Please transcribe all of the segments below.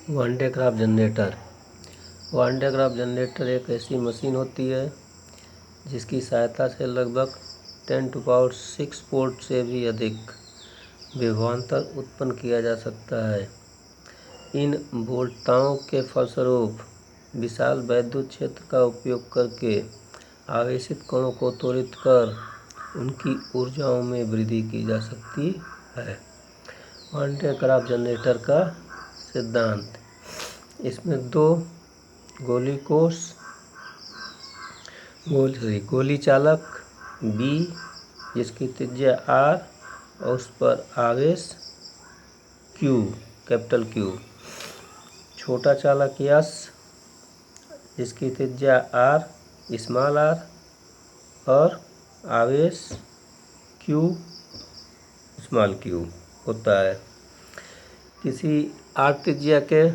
One day graph generator. One day graph generator एक ऐसी machine होती है जिसकी सहायता से लगभग 10⁶ वोल्ट से भी अधिक विभवांतर उत्पन्न किया जा सकता है। इन वोल्टताओं के फलस्वरूप विशाल वैद्युत क्षेत्र का उपयोग करके आवेशित कणों को त्वरित कर उनकी ऊर्जाओं में वृद्धि की जा सकती है। वन डे ग्राफ जनरेटर का सिद्धांत। इसमें दो गोली चालक बी जिसकी त्रिज्या आर और उस पर आवेश क्यू, कैपिटल क्यू। छोटा चालक यस जिसकी त्रिज्या आर, स्मॉल आर और आवेश क्यू, स्मॉल क्यू होता है। किसी आर त्रिज्या के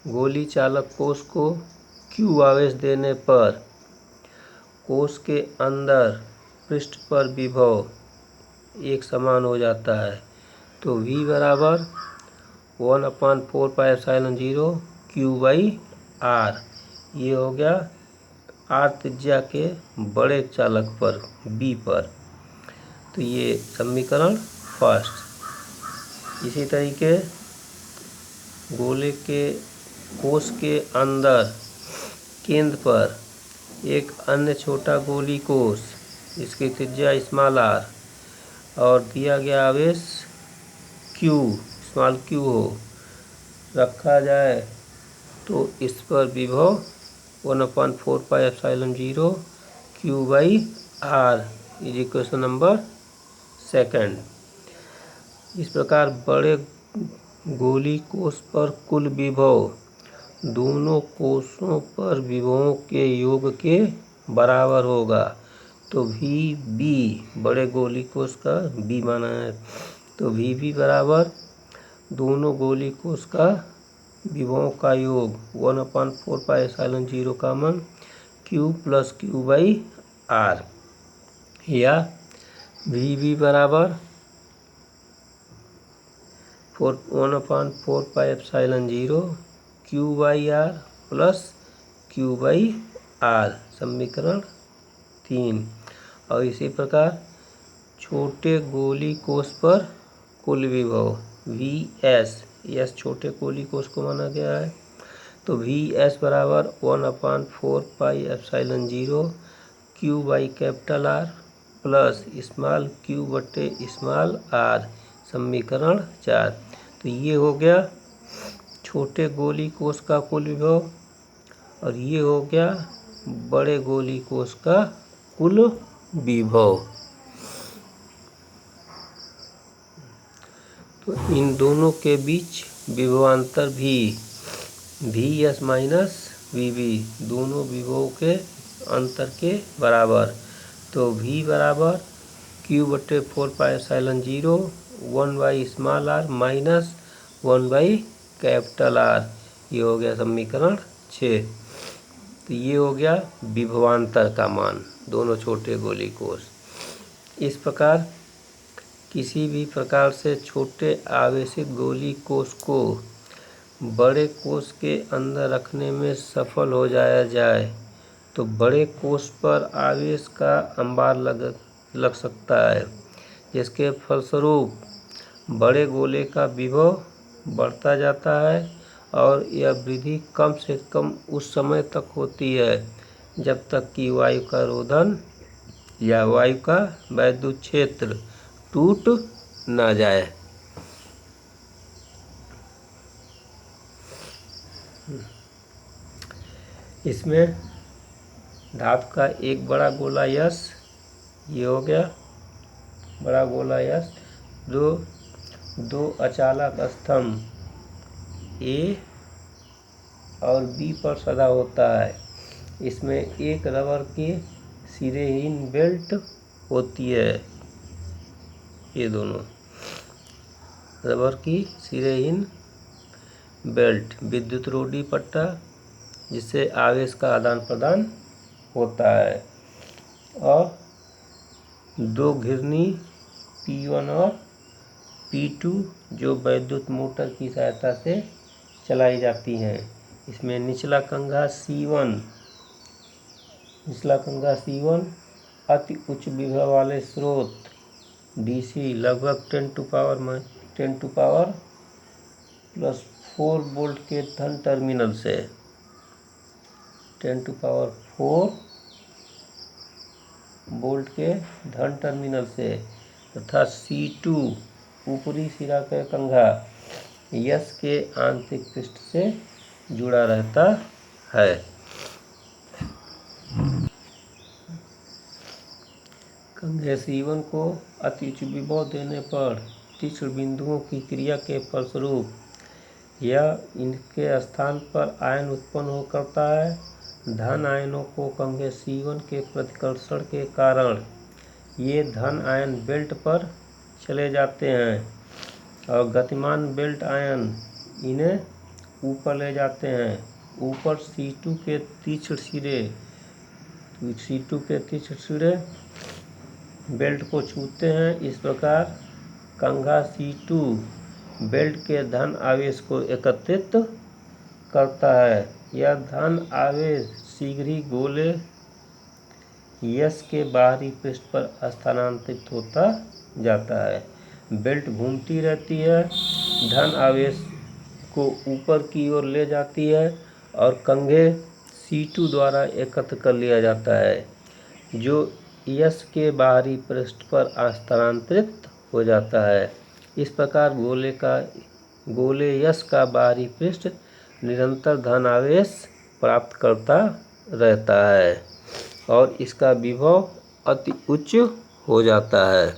गोली चालक कोष को क्यू आवेश देने पर कोष के अंदर पृष्ठ पर विभव एक समान हो जाता है। तो V बराबर 1/4πε0 Q/R। ये हो गया आर त्रिज्या के बड़े चालक पर B पर। तो ये समीकरण फर्स्ट। इसी तरीके गोले के कोष के अंदर केंद्र पर एक अन्य छोटा गोली कोष जिसकी त्रिज्या स्मॉल आर और दिया गया आवेश क्यू, स्मॉल क्यू हो रखा जाए तो इस पर विभव 1/4πε0 Q/R is equation number second. इस प्रकार बड़े गोली कोष पर कुल विभव दोनों कोषों पर विभवों के योग के बराबर होगा। तो VB बड़े गोली कोष का B माना है। तो VB बराबर दोनों गोली कोष का विभवों का योग 1/4πε0 का मान Q + Q/R या VB बराबर 1/4πε0 Q/R + Q/R समीकरण 3। और इसी प्रकार छोटे गोली कोष पर कुल विभव VS, यस छोटे गोली कोष को माना गया है। तो VS बराबर 1/4πε0 Q/R + स्मॉल Q/स्मॉल R समीकरण 4। तो ये हो गया छोटे गोली कोष का कुल विभव और ये हो गया बड़े गोली कोष का कुल विभव। तो इन दोनों के बीच विभवांतर भी VS - VB दोनों विभवों के अंतर के बराबर। तो V बराबर Q/4πε0 1/r - 1/R। ये हो गया समीकरण 6। तो ये हो गया विभवांतर का मान दोनों छोटे गोली कोष। इस प्रकार किसी भी प्रकार से छोटे आवेशित गोली कोष को बड़े कोष के अंदर रखने में सफल हो जाए तो बड़े कोष पर आवेश का अंबार लग सकता है, जिसके फलस्वरूप बड़े गोले का विभव बढ़ता जाता है और यह वृद्धि कम से कम उस समय तक होती है जब तक कि वायु का रोधन या वायु का वैद्युत क्षेत्र टूट न जाए। इसमें धातु का एक बड़ा गोला यस, ये हो गया बड़ा गोला यस, दो अचालक स्तंभ A और B पर सदा होता है। इसमें एक रबर की सिरेहीन बेल्ट होती है। ये दोनों रबर की सिरेहीन बेल्ट विद्युत रोधी पट्टा जिससे आवेश का आदान प्रदान होता है और दो घिरनी P1 और P2 जो वैद्युत मोटर की सहायता से चलाई जाती हैं। इसमें निचला कंघा C1 अति उच्च विभव वाले स्रोत DC लगभग 10⁻⁴ वोल्ट के धन टर्मिनल से 10⁴ वोल्ट के धन टर्मिनल से तथा C2 ऊपरी सिरा का कंघा यस के आंतरिक पृष्ठ से जुड़ा रहता है। कंघे C1 को अति उच्च विभव देने पर तीक्ष्ण बिंदुओं की क्रिया के फलस्वरूप यह इनके स्थान पर आयन उत्पन्न करता है। धन आयनों को कंघे C1 के प्रतिकर्षण के कारण ये धन आयन बेल्ट पर चले जाते हैं और गतिमान बेल्ट आयन इन्हें ऊपर ले जाते हैं। ऊपर C2 के तीक्ष्ण सिरे बेल्ट को छूते हैं। इस प्रकार कंघा C2 बेल्ट के धन आवेश को एकत्रित करता है। यह धन आवेश शीघ्र ही गोले यस के बाहरी पृष्ठ पर स्थानांतरित होता जाता है। बेल्ट घूमती रहती है, धन आवेश को ऊपर की ओर ले जाती है और कंघे C2 द्वारा एकत्र कर लिया जाता है, जो यस के बाहरी पृष्ठ पर स्थानांतरित हो जाता है। इस प्रकार गोले यस का बाहरी पृष्ठ निरंतर धन आवेश प्राप्त करता रहता है और इसका विभव अति उच्च हो जाता है।